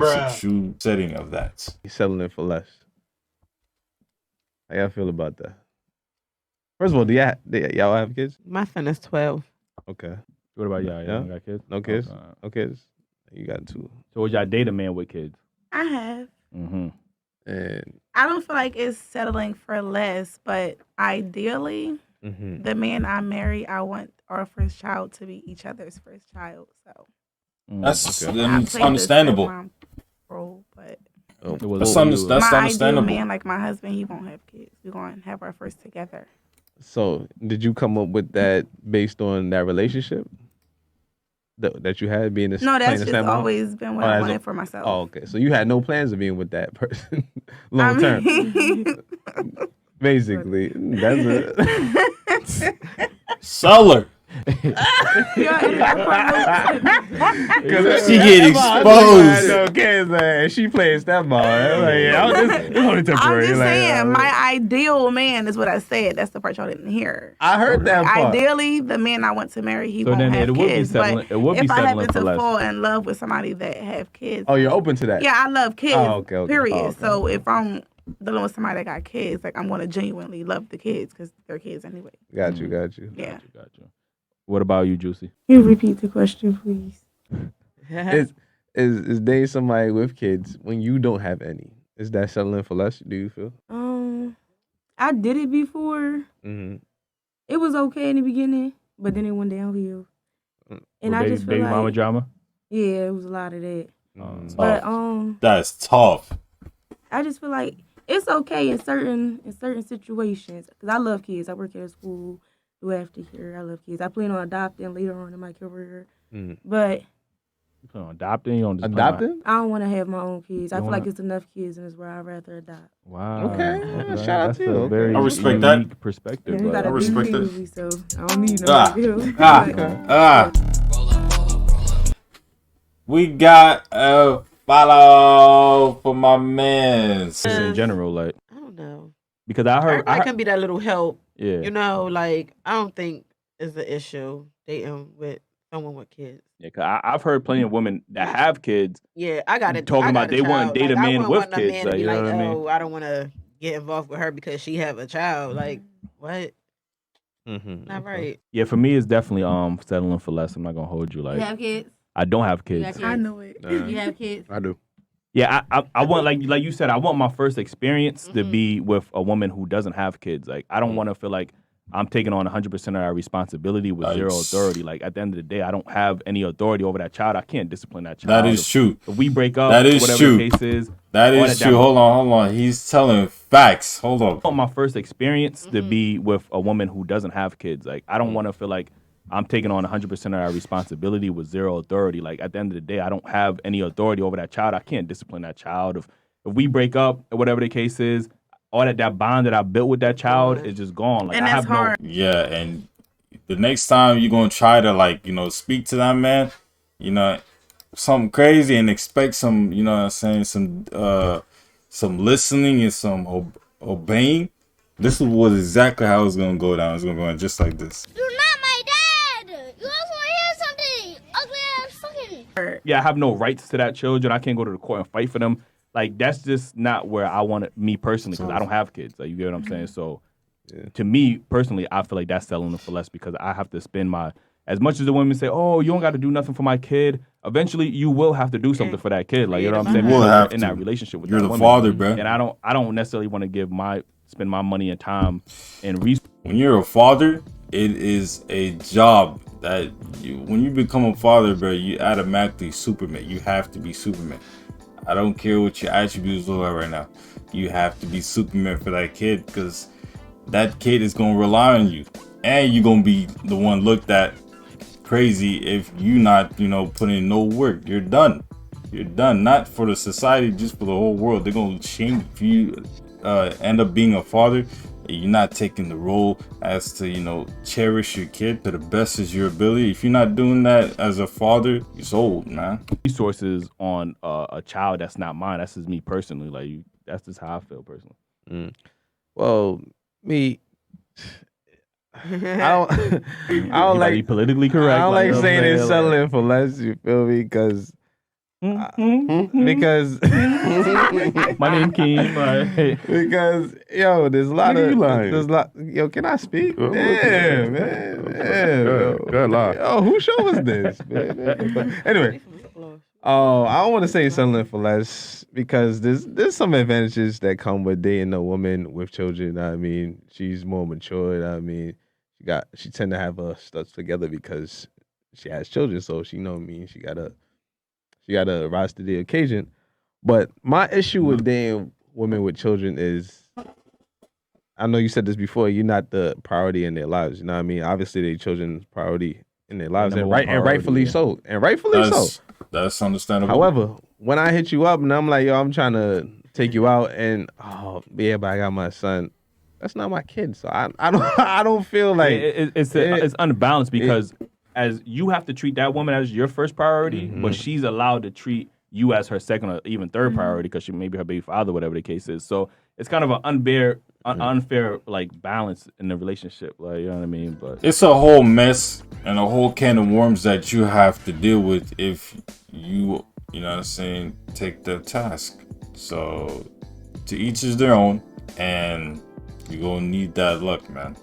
It's a true setting of that. He's settling for less. How y'all feel about that? First of all, y'all have kids? My son is 12. Okay. What about y'all? Y'all Yeah. don't got kids? No kids? Okay. No kids? You got two. So would y'all date a man with kids? I have. Mm-hmm. And I don't feel like it's settling for less, but ideally, the man I marry, I want our first child to be each other's first child. So That's Okay. I it's played the understandable. stepmom role, but It was That's, over you. that's my ideal understandable. man, like my husband, he won't have kids. We're going to have our first together. so, did you come up with that based on that relationship that you had being No, playing that's the just stepmom? always been what Oh, I that's wanted a- for myself. Oh, okay. So you had no plans of being with that person I long term. mean- Basically, that's it. Seller. Yeah, Because She get exposed. No kids, and she playing stepmom. Like, yeah, it's only I'm temporary. just Like, saying, my ideal man is what I said. That's the part y'all didn't hear. I heard that part. Ideally, the man I want to marry, he So won't then have it would be kids. settling. But It would be if I settling happen for to less. fall in love with somebody that have kids, Oh, you're open to that? yeah, I love kids. Oh, okay. Period. Oh, okay. So if I'm dealing with somebody that got kids, like I'm gonna genuinely love the kids because they're kids anyway. Got you. Yeah. Got you. What about you, Juicy? Can you repeat the question, please? Is dating somebody with kids when you don't have any? Is that settling for less? Do you feel? I did it before. Mm-hmm. It was okay in the beginning, but then it went downhill. And With I just feel baby like, mama drama. yeah, it was a lot of that. Mm-hmm. But That's tough. I just feel like it's okay in certain situations because I love kids. I work at a school, do aftercare. I love kids. I plan on adopting later on in my career, but You plan on adopting? You on just Adopting? I don't want to have my own kids. I You feel like wanna- it's enough kids in this world. I'd rather adopt. Wow. Okay, yeah, shout out That's to you. a Okay. very I respect that. unique perspective. You but- got a I big respect it. family, so I don't need no Ah. big Ah. Ah. We got a follow for my mans. Just in general, like I don't know. because I heard, Everybody can be that little help. yeah, You know, like I don't think it's an issue dating with someone with kids. yeah. Cause I've heard plenty of women that have kids. Yeah, I got it. Talking I got about they wouldn't child. date a Like, I man wouldn't with want a kids, man like, to be you know like, what I mean? oh, I don't want to get involved with her because she have a child. Like, what? Mm-hmm. Not right. Yeah, for me, it's definitely settling for less. I'm not gonna hold you. Like You have kids? I don't have You kids. got kids? I knew it. You have kids? I do. Yeah, I want like you said, I want my first experience to be with a woman who doesn't have kids. Like I don't want to feel like I'm taking on 100% of our responsibility with zero Nice. authority. Like at the end of the day, I don't have any authority over that child. I can't discipline that child. That is true. If we break up, That is whatever true. the case is, That all is that true. down- Hold on. He's telling facts. Hold on. I want my first experience to be with a woman who doesn't have kids. Like I don't want to feel like I'm taking on 100% of our responsibility with zero authority. Like at the end of the day, I don't have any authority over that child. I can't discipline that child. If we break up, whatever the case is, all that bond that I built with that child is just gone. Like And I that's have no hard. Yeah, and the next time you're gonna try to speak to that man, something crazy and expect some, what I'm saying, some listening and some obeying. This was exactly how it's gonna go down. It's gonna go down just like this. You're not my dad! You also want to hear something! Ugly ass fucking... yeah, I have no rights to that children. I can't go to the court and fight for them. Like that's just not where I want it, me personally, because I don't have kids. Like you get what I'm saying. So, to me personally, I feel like that's selling them for less because I have to spend my. As much as the women say, "Oh, you don't got to do nothing for my kid," eventually you will have to do something for that kid. Like you know what I'm saying? You will Because have in to. that relationship with You're that the woman. father, bro. And I don't necessarily want to spend my money and time and resources. When you're a father, it is a job that when you become a father, bro, you automatically Superman. You have to be Superman. I don't care what your attributes look like right now. You have to be Superman for that kid because that kid is gonna rely on you, and you're gonna be the one looked at crazy if you not, putting in no work. You're done. You're done. Not for the society, just for the whole world. They're gonna shame you if you end up being a father. You're not taking the role as to, cherish your kid to the best of your ability. If you're not doing that as a father, it's old, man. Resources on a child that's not mine. That's just me personally. Like that's just how I feel personally. Well, me, I don't. I You don't gotta like be politically correct. I don't you like know what I'm saying it's Like, settling for less. You feel me? Because because My name Keem. Right. because yo, there's a lot Nigga, of you lying. there's a lot. Yo, can I speak? Oh, Yeah, man. Go ahead, lie. Oh, whose show was this? Man? But anyway, I don't want to say settling for less because there's some advantages that come with dating a woman with children. You know what I mean, she's more mature. You know what I mean, she tend to have her stuff together because she has children, so she know what I mean. She gotta rise to the occasion. But my issue with dating women with children is, I know you said this before, you're not the priority in their lives. You know what I mean? Obviously, their children's priority in their lives, Number one and priority, rightfully yeah. so. And rightfully so. That's understandable. However, when I hit you up and I'm like, yo, I'm trying to take you out, and oh yeah, but I got my son. That's not my kid, so I don't feel like It's unbalanced because as you have to treat that woman as your first priority, Mm-hmm. but she's allowed to treat you as her second or even third priority because she may be her baby father, whatever the case is. So it's kind of an unfair like balance in the relationship, like, you know what I mean? But It's a whole mess and a whole can of worms that you have to deal with if you know what I'm saying, take the task. So to each is their own, and you're gonna need that luck, man.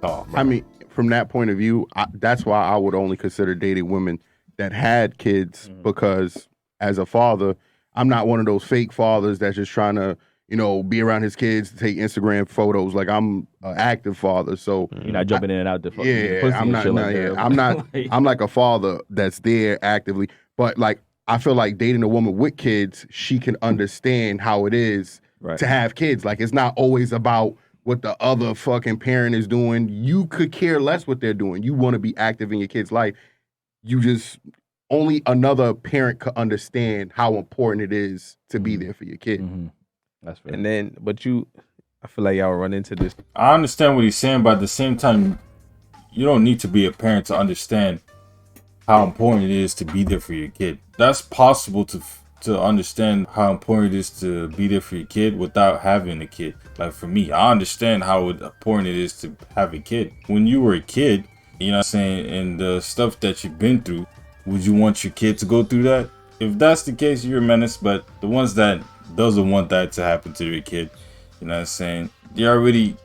Oh, I mean, from that point of view, that's why I would only consider dating women that had kids, because as a father, I'm not one of those fake fathers that's just trying to, be around his kids, take Instagram photos. Like, I'm an active father, so you're not jumping in and out the fucking yeah, pussy I'm and not. shit No, like yeah, that. I'm not. Like, I'm like a father that's there actively, but like I feel like dating a woman with kids, she can understand how it is Right. to have kids. Like, it's not always about what the other fucking parent is doing. You could care less what they're doing. You want to be active in your kid's life. You just only another parent could understand how important it is to be there for your kid. mhm. That's fair. and then, but I feel like y'all run into this. I understand what he's saying, but at the same time, you don't need to be a parent to understand how important it is to be there for your kid. That's possible to understand how important it is to be there for your kid without having a kid. Like, for me, I understand how important it is to have a kid. When you were a kid, you know what I'm saying, and the stuff that you've been through, would you want your kid to go through that? If that's the case, you're a menace. But the ones that doesn't want that to happen to their kid, you know what I'm saying, they're already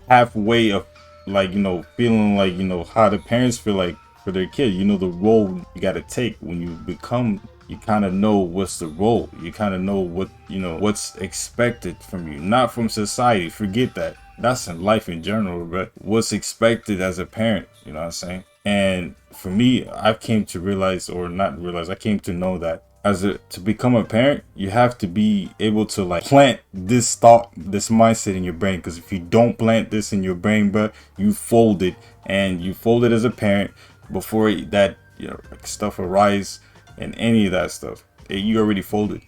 halfway of, like, feeling like, how the parents feel like for their kid. The role you got to take when you become, you kind of know what's the role. You kind of know what, what's expected from you, not from society. Forget that. That's in life in general, but what's expected as a parent, you know what I'm saying? And for me, I came to realize, or not realize, I came to know that to become a parent, you have to be able to, like, plant this thought, this mindset in your brain. Because if you don't plant this in your brain, bro, you fold it, and you fold it as a parent before that, like, stuff arise and any of that stuff. You already folded.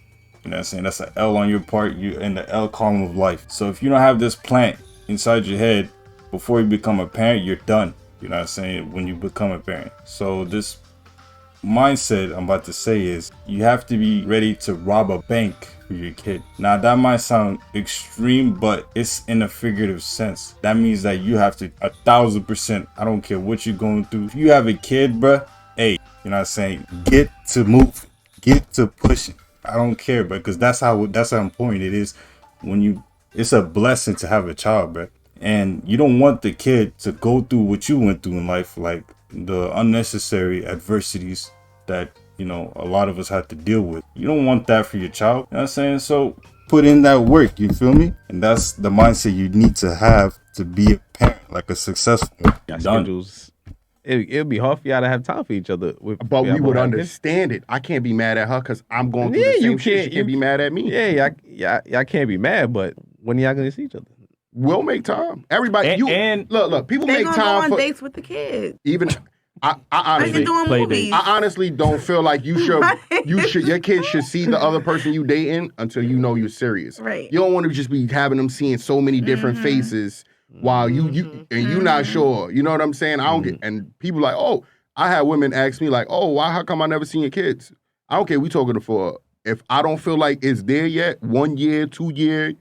You know what I'm saying? That's an L on your part. You're in the L column of life. So if you don't have this plant inside your head before you become a parent, you're done. You know what I'm saying? When you become a parent. So this mindset I'm about to say is, you have to be ready to rob a bank for your kid. Now, that might sound extreme, but it's in a figurative sense. That means that you have to 1,000%, I don't care what you're going through. If you have a kid, bruh, hey, you know what I'm saying, get to moving, get to pushing. I don't care, but because that's how important it is it's a blessing to have a child, bruh. And you don't want the kid to go through what you went through in life, like the unnecessary adversities that, a lot of us have to deal with. You don't want that for your child. You know what I'm saying? So put in that work, you feel me? And that's the mindset you need to have to be a parent, like a successful one. Y'all Done. schedules. It'd be hard for y'all to have time for each other. But we would understand it. I can't be mad at her because I'm going through the same shit. She can't be mad at me. Yeah, y'all can't be mad, but when y'all gonna see each other? We'll make time. Everybody, look. People They make gonna go time on for dates with the kids. even. I Like honestly, you're doing play movies. I honestly don't feel like you should. Right. Your kids should see the other person you dating until you know you're serious. Right. You don't want to just be having them seeing so many different faces while you and you not sure. You know what I'm saying? I don't get. And people like, oh, I had women ask me like, oh, why? How come I never seen your kids? I don't care. We talking for. If I don't feel like it's there yet, 1 year, 2 year,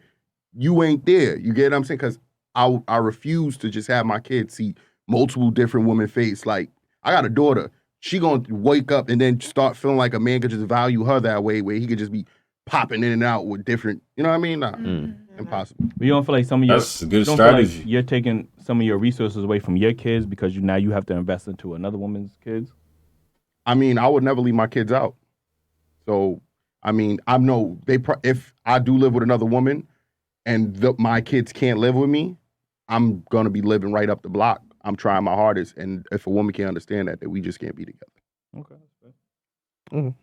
you ain't there. You get what I'm saying? Because I refuse to just have my kids see multiple different women face. Like, I got a daughter. she gonna wake up and then start feeling like a man could just value her that way, where he could just be popping in and out with different, you know what I mean? Nah, impossible. But you don't feel like some of your That's a good you don't feel like strategy. you're taking some of your resources away from your kids because now you have to invest into another woman's kids. I mean, I would never leave my kids out. So, I mean, I know if I do live with another woman and my kids can't live with me, I'm going to be living right up the block. I'm trying my hardest. And if a woman can't understand that we just can't be together. Okay.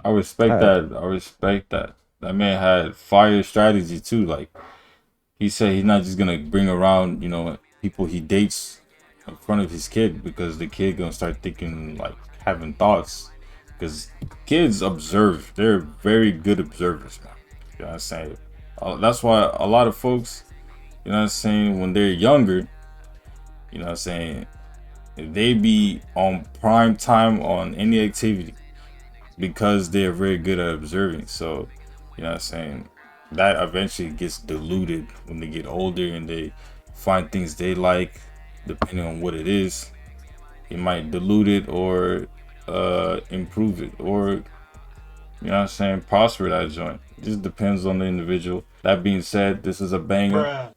I respect that. I respect that. That man had fire strategy too. Like he said, he's not just gonna bring around, people he dates in front of his kid because the kid gonna start thinking like having thoughts. Because kids observe. They're very good observers, man. You know what I'm saying? That's why a lot of folks, you know what I'm saying, when they're younger, you know what I'm saying, they be on prime time on any activity because they're very good at observing. So, you know what I'm saying, that eventually gets diluted when they get older and they find things they like, depending on what it is. It might dilute it or improve it, or, you know what I'm saying, prosper that joint. It just depends on the individual. That being said, this is a banger.